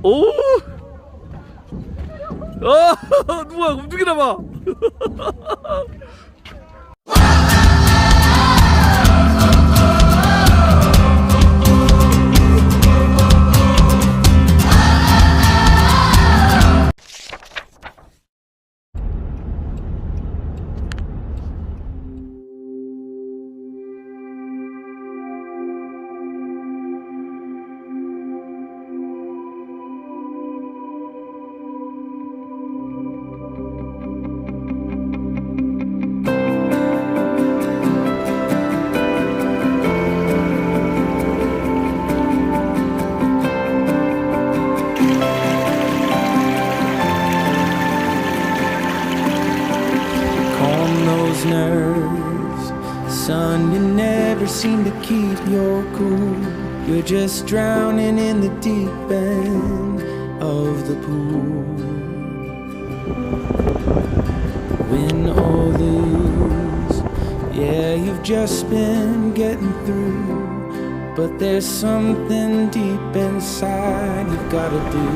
오! 누가 움직이나 봐. Nerves, son, you never seem to keep your cool. You're just drowning in the deep end of the pool. Win or lose, yeah, you've just been getting through. But there's something deep inside you've gotta do.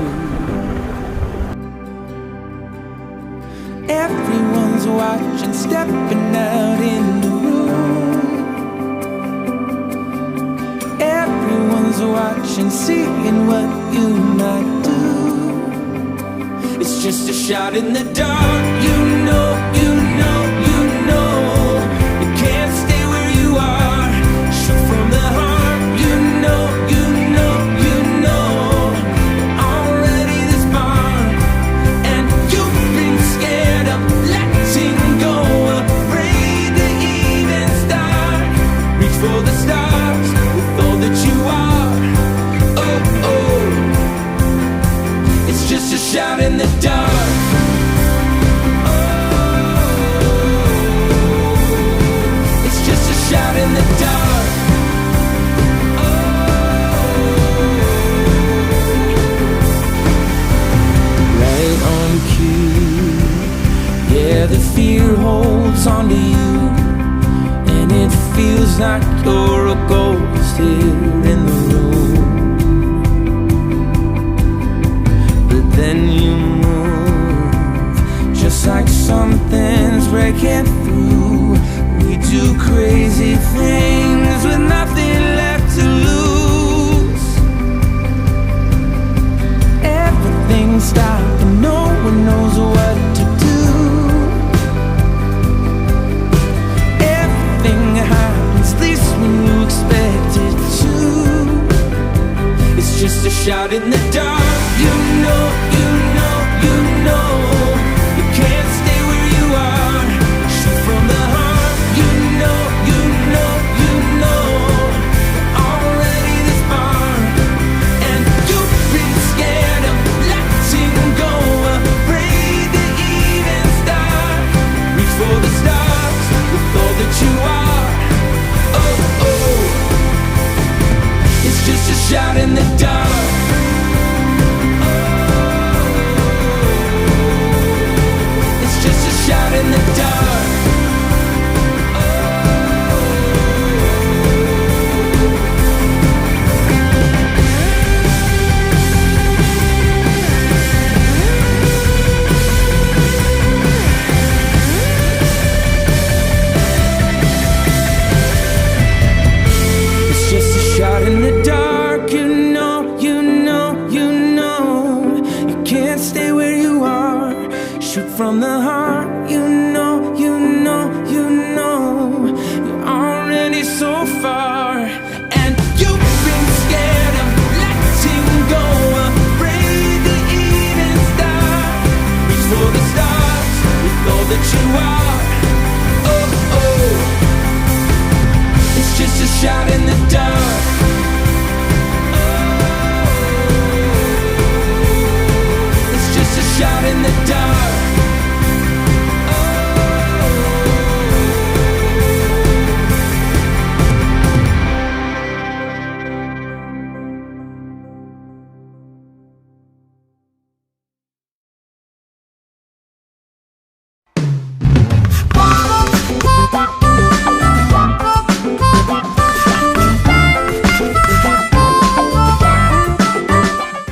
Everyone's watching, stepping out in the room. Everyone's watching, seeing what you might do. It's just a shot in the dark. You know, you know, you know. You can't stay where you are. Shoot from the heart. You know, you know, you know. Already this far, and you've been scared of letting go, afraid to even start. Reach for the stars with all that you are. Oh, oh. It's just a shot in the dark. Shout in the dark. Right on cue. Yeah, the fear holds on to you, and it feels like you're a ghost here in the room. But then you move, just like something's breaking through. We do crazy things with nothing left to lose. Everything stopped and no one knows what to do. Everything happens, at least when you expect it to. It's just a shot in the dark. You know, you know, you know. You can't stay where you are. Shoot from the heart. You know, you know, you know. Already this far, and you've been scared of letting go, afraid to even start. Reach for the stars with all that you are. Oh, oh. It's just a shot in the dark. Oh. It's just a shot in the dark. In the dark, you know, you know, you know. You can't stay where you are. Shoot from the heart.